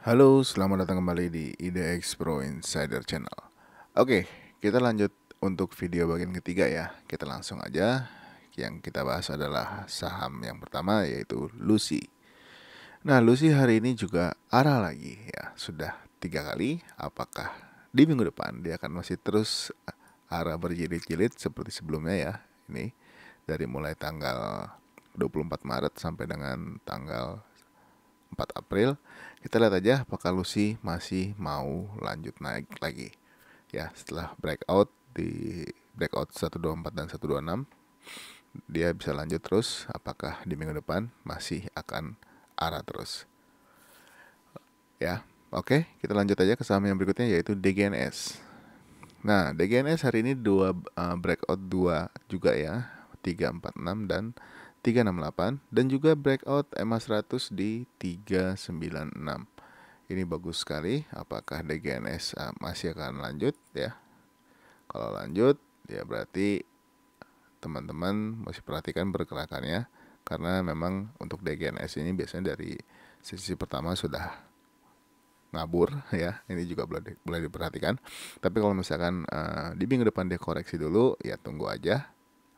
Halo, selamat datang kembali di IDX Pro Insider Channel. Oke, kita lanjut untuk video bagian ketiga ya. Kita langsung aja. Yang kita bahas adalah saham yang pertama yaitu Lucy. Nah, Lucy hari ini juga arah lagi ya. Sudah 3 kali. Apakah di minggu depan dia akan masih terus arah berjilid-jilid seperti sebelumnya ya? Ini dari mulai tanggal 24 Maret sampai dengan tanggal 4 April. Kita lihat aja apakah Lucy masih mau lanjut naik lagi. Ya, setelah breakout di breakout 124 dan 126, dia bisa lanjut terus. Apakah di minggu depan masih akan arah terus? Ya, oke, kita lanjut aja ke saham yang berikutnya yaitu DGNS. Nah, DGNS hari ini breakout 2 juga ya, 346 dan 368, dan juga breakout EMA 100 di 396. Ini bagus sekali. Apakah DGNS masih akan lanjut ya? Kalau lanjut ya berarti teman-teman mesti perhatikan pergerakannya, karena memang untuk DGNS ini biasanya dari sesi pertama sudah ngabur ya. Ini juga boleh diperhatikan. Tapi kalau misalkan di minggu depan dia koreksi dulu, ya tunggu aja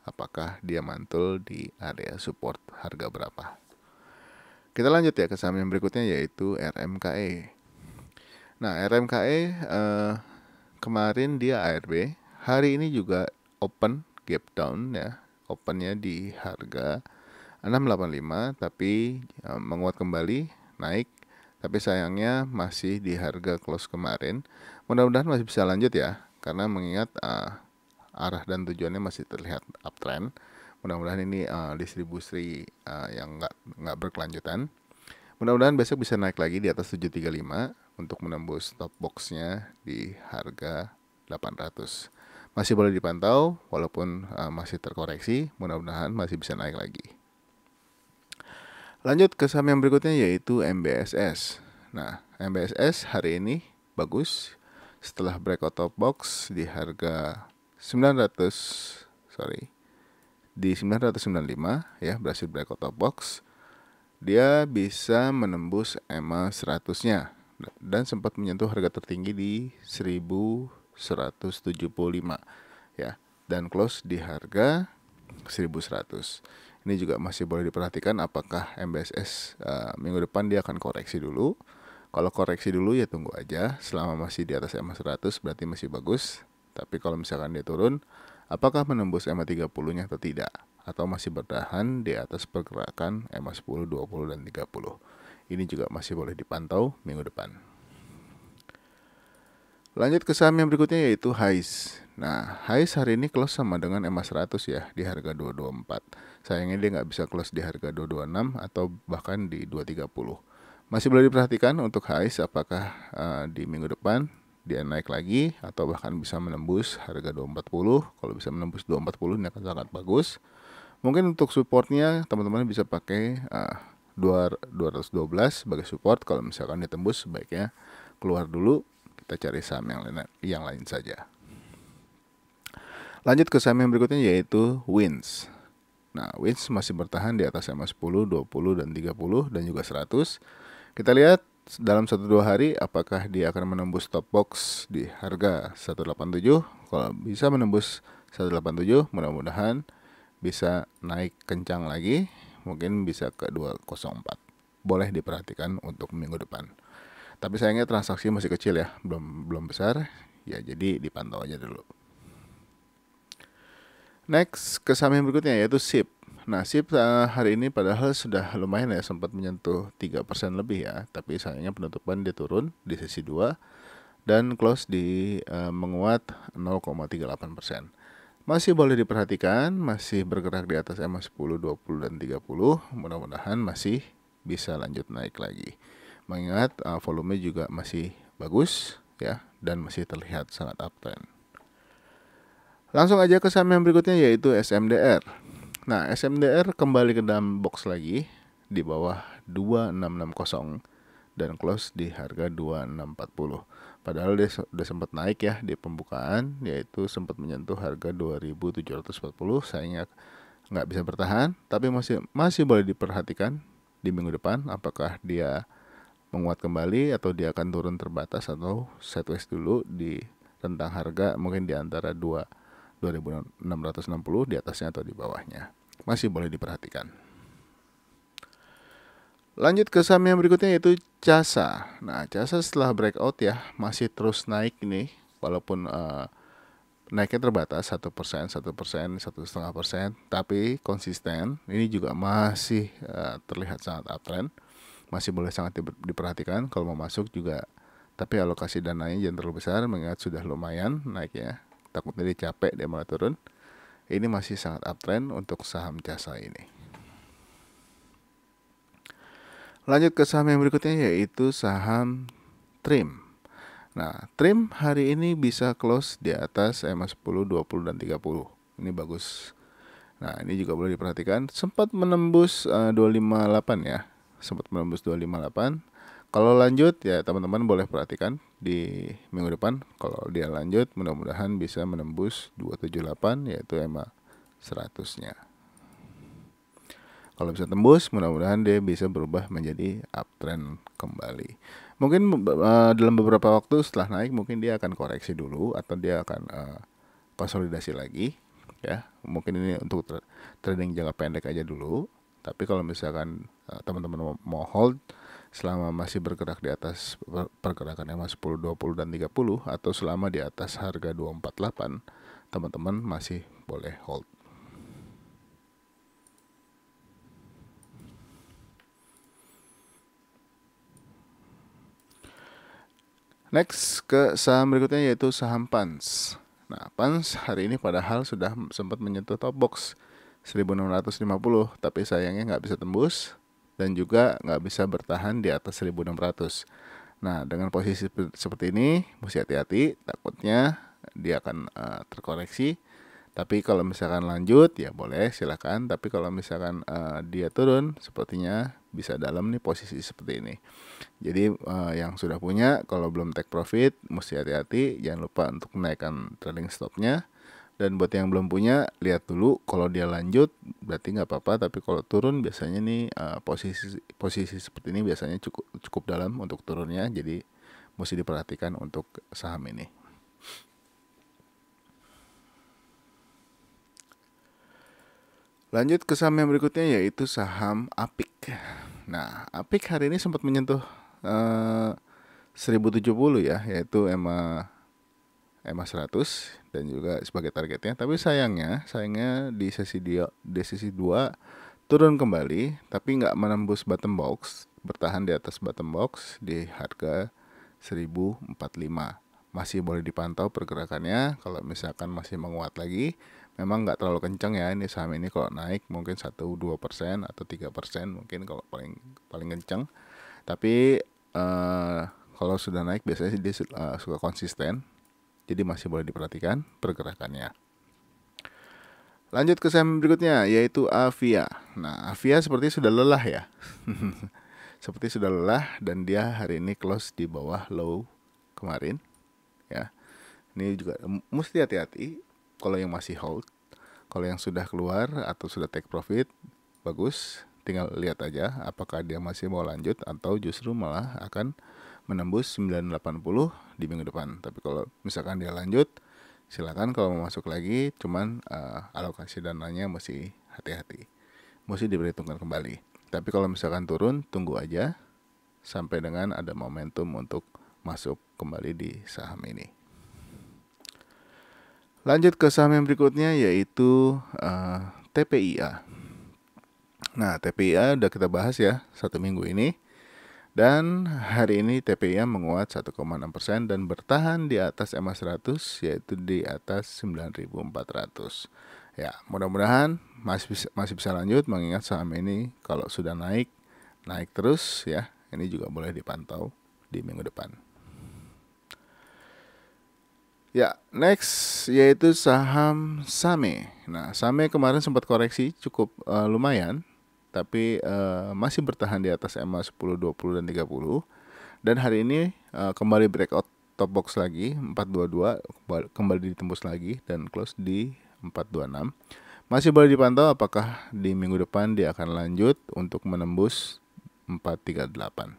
apakah dia mantul di area support harga berapa. Kita lanjut ya ke saham yang berikutnya yaitu RMKE. Nah, RMKE kemarin dia ARB, hari ini juga open gap down ya. Opennya di harga 685, tapi menguat kembali, naik. Tapi sayangnya masih di harga close kemarin. Mudah-mudahan masih bisa lanjut ya, karena mengingat arah dan tujuannya masih terlihat uptrend. Mudah-mudahan ini distribusi yang nggak berkelanjutan. Mudah-mudahan besok bisa naik lagi di atas 735 untuk menembus stop boxnya di harga 800. Masih boleh dipantau walaupun masih terkoreksi. Mudah-mudahan masih bisa naik lagi. Lanjut ke saham yang berikutnya yaitu MBSS. Nah, MBSS hari ini bagus setelah breakout top box di harga 900, di 995 ya, berhasil breakout top box. Dia bisa menembus EMA 100-nya dan sempat menyentuh harga tertinggi di 1175 ya, dan close di harga 1100. Ini juga masih boleh diperhatikan apakah MBSS minggu depan dia akan koreksi dulu. Kalau koreksi dulu ya tunggu aja. Selama masih di atas EMA 100 berarti masih bagus. Tapi kalau misalkan dia turun, apakah menembus EMA 30-nya atau tidak? Atau masih bertahan di atas pergerakan EMA 10, 20, dan 30. Ini juga masih boleh dipantau minggu depan. Lanjut ke saham yang berikutnya yaitu HAIS. Nah, HAIS hari ini close sama dengan EMA 100 ya, di harga 224. Sayangnya dia nggak bisa close di harga 226 atau bahkan di 230. Masih boleh diperhatikan untuk HAIS apakah di minggu depan dia naik lagi atau bahkan bisa menembus harga 240. Kalau bisa menembus 240 ini akan sangat bagus. Mungkin untuk supportnya teman-teman bisa pakai 212 sebagai support. Kalau misalkan ditembus sebaiknya keluar dulu, kita cari saham yang lain saja. Lanjut ke saham yang berikutnya yaitu WINS. Nah, WINS masih bertahan di atas EMA 10, 20, dan 30 dan juga 100. Kita lihat dalam 1-2 hari apakah dia akan menembus top box di harga 187. Kalau bisa menembus 187, mudah-mudahan bisa naik kencang lagi, mungkin bisa ke 204. Boleh diperhatikan untuk minggu depan. Tapi sayangnya transaksi masih kecil ya, belum besar. Ya jadi dipantau aja dulu. Next ke saham yang berikutnya yaitu SIP. Nah, SIP hari ini padahal sudah lumayan ya, sempat menyentuh 3% lebih ya, tapi sayangnya penutupan dia turun di sesi 2 dan close di menguat 0,38%. Masih boleh diperhatikan, masih bergerak di atas EMA 10, 20, dan 30. Mudah-mudahan masih bisa lanjut naik lagi. Mengingat volume juga masih bagus ya, dan masih terlihat sangat uptrend. Langsung aja ke saham yang berikutnya yaitu SMDR. Nah, SMDR kembali ke dalam box lagi di bawah 2660 dan close di harga 2640. Padahal dia sudah sempat naik ya di pembukaan, yaitu sempat menyentuh harga 2740. Sayangnya nggak bisa bertahan, tapi masih boleh diperhatikan di minggu depan apakah dia menguat kembali atau dia akan turun terbatas atau sideways dulu di rentang harga mungkin di antara 2660 di atasnya atau di bawahnya. Masih boleh diperhatikan. Lanjut ke saham yang berikutnya yaitu Jasa. Nah, Jasa setelah breakout ya masih terus naik ini walaupun naiknya terbatas 1%, 1,5%, tapi konsisten. Ini juga masih terlihat sangat uptrend. Masih boleh sangat diperhatikan kalau mau masuk juga. Tapi alokasi dananya jangan terlalu besar mengingat sudah lumayan naik ya. Takutnya dia capek dia malah turun. Ini masih sangat uptrend untuk saham Jasa ini. Lanjut ke saham yang berikutnya yaitu saham Trim. Nah, Trim hari ini bisa close di atas EMA 10, 20 dan 30. Ini bagus. Nah, ini juga boleh diperhatikan. Sempat menembus 258 ya. Sempat menembus 258. Kalau lanjut ya teman-teman boleh perhatikan di minggu depan. Kalau dia lanjut mudah-mudahan bisa menembus 278 yaitu EMA 100-nya. Kalau bisa tembus, mudah-mudahan dia bisa berubah menjadi uptrend kembali. Mungkin dalam beberapa waktu setelah naik, mungkin dia akan koreksi dulu atau dia akan konsolidasi lagi. Ya, mungkin ini untuk trading jangka pendek aja dulu. Tapi kalau misalkan teman-teman mau hold selama masih bergerak di atas pergerakan EMA 10, 20 dan 30 atau selama di atas harga 248, teman-teman masih boleh hold. Next ke saham berikutnya yaitu saham PANS. Nah, PANS hari ini padahal sudah sempat menyentuh top box 1650, tapi sayangnya nggak bisa tembus dan juga nggak bisa bertahan di atas 1600. Nah, dengan posisi seperti ini mesti hati-hati, takutnya dia akan terkoreksi. Tapi kalau misalkan lanjut ya boleh silakan. Tapi kalau misalkan dia turun sepertinya bisa dalam nih posisi seperti ini. Jadi yang sudah punya kalau belum take profit mesti hati-hati. Jangan lupa untuk menaikkan trading stopnya. Dan buat yang belum punya lihat dulu kalau dia lanjut berarti nggak apa-apa. Tapi kalau turun biasanya nih posisi seperti ini biasanya cukup dalam untuk turunnya. Jadi mesti diperhatikan untuk saham ini. Lanjut ke saham yang berikutnya yaitu saham Apik. Nah, Apik hari ini sempat menyentuh 1070 ya, yaitu EMA 100 dan juga sebagai targetnya. Tapi sayangnya di sesi 2 turun kembali, tapi nggak menembus bottom box, bertahan di atas bottom box di harga 1045. Masih boleh dipantau pergerakannya. Kalau misalkan masih menguat lagi, memang nggak terlalu kencang ya ini saham ini. Kalau naik mungkin 1-2% atau 3% mungkin kalau paling kencang. Tapi kalau sudah naik biasanya dia suka konsisten. Jadi masih boleh diperhatikan pergerakannya. Lanjut ke saham berikutnya yaitu Avia. Nah, Avia seperti sudah lelah ya. Seperti sudah lelah dan dia hari ini close di bawah low kemarin. Ya, ini juga mesti hati-hati kalau yang masih hold. Kalau yang sudah keluar atau sudah take profit, bagus. Tinggal lihat aja apakah dia masih mau lanjut atau justru malah akan menembus 980 di minggu depan. Tapi kalau misalkan dia lanjut, silakan kalau mau masuk lagi. Cuman alokasi dananya mesti hati-hati, mesti diperhitungkan kembali. Tapi kalau misalkan turun, tunggu aja sampai dengan ada momentum untuk masuk kembali di saham ini. Lanjut ke saham yang berikutnya yaitu TPIA. Nah, TPIA udah kita bahas ya 1 minggu ini. Dan hari ini TPIA menguat 1,6% dan bertahan di atas EMA 100 yaitu di atas 9.400. Ya, mudah-mudahan masih bisa lanjut mengingat saham ini kalau sudah naik terus ya. Ini juga boleh dipantau di minggu depan. Ya, next yaitu saham SAME. Nah, SAME kemarin sempat koreksi cukup lumayan, tapi masih bertahan di atas EMA 10, 20 dan 30. Dan hari ini kembali breakout top box lagi 422, kembali ditembus lagi dan close di 426. Masih boleh dipantau apakah di minggu depan dia akan lanjut untuk menembus 438.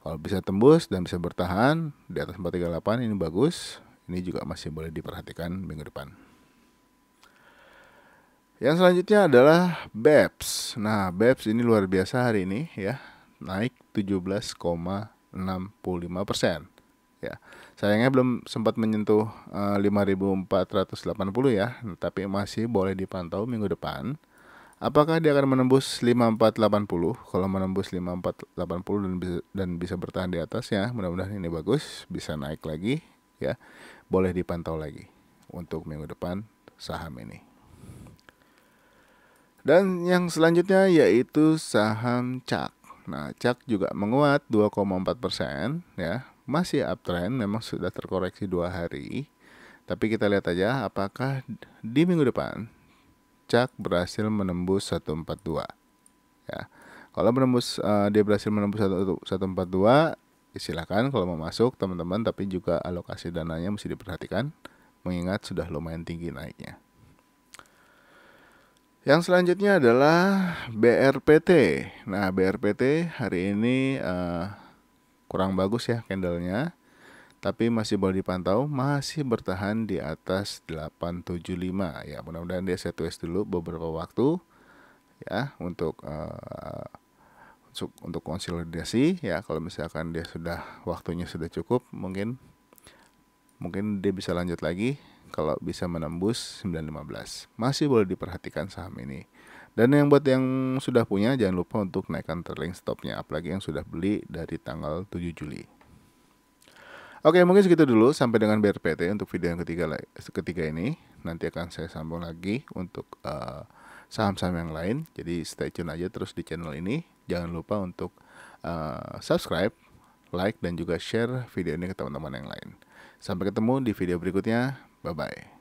Kalau bisa tembus dan bisa bertahan di atas 438 ini bagus. Ini juga masih boleh diperhatikan minggu depan. Yang selanjutnya adalah BEPS. Nah, BEPS ini luar biasa hari ini ya, naik 17,65%. Ya, sayangnya belum sempat menyentuh 5.480 ya, tapi masih boleh dipantau minggu depan. Apakah dia akan menembus 5480? Kalau menembus 5480 dan bisa bertahan di atas ya, mudah-mudahan ini bagus, bisa naik lagi ya. Boleh dipantau lagi untuk minggu depan saham ini. Dan yang selanjutnya yaitu saham CAK. Nah, CAK juga menguat 2,4% ya. Masih uptrend, memang sudah terkoreksi 2 hari. Tapi kita lihat aja apakah di minggu depan CAK berhasil menembus 142 ya. Kalau dia berhasil menembus 142, silakan kalau mau masuk teman-teman, tapi juga alokasi dananya mesti diperhatikan mengingat sudah lumayan tinggi naiknya. Yang selanjutnya adalah BRPT. Nah, BRPT hari ini kurang bagus ya candlenya, tapi masih boleh dipantau, masih bertahan di atas 875 ya. Mudah-mudahan dia sideways dulu beberapa waktu ya untuk konsolidasi ya. Kalau misalkan dia waktunya sudah cukup, mungkin dia bisa lanjut lagi. Kalau bisa menembus 915 masih boleh diperhatikan saham ini. Dan buat yang sudah punya, jangan lupa untuk naikkan trailing stopnya, apalagi yang sudah beli dari tanggal 7 Juli. Oke, mungkin segitu dulu sampai dengan BRPT untuk video yang ketiga ini. Nanti akan saya sambung lagi untuk saham-saham yang lain. Jadi stay tune aja terus di channel ini. Jangan lupa untuk subscribe, like, dan juga share video ini ke teman-teman yang lain. Sampai ketemu di video berikutnya. Bye-bye.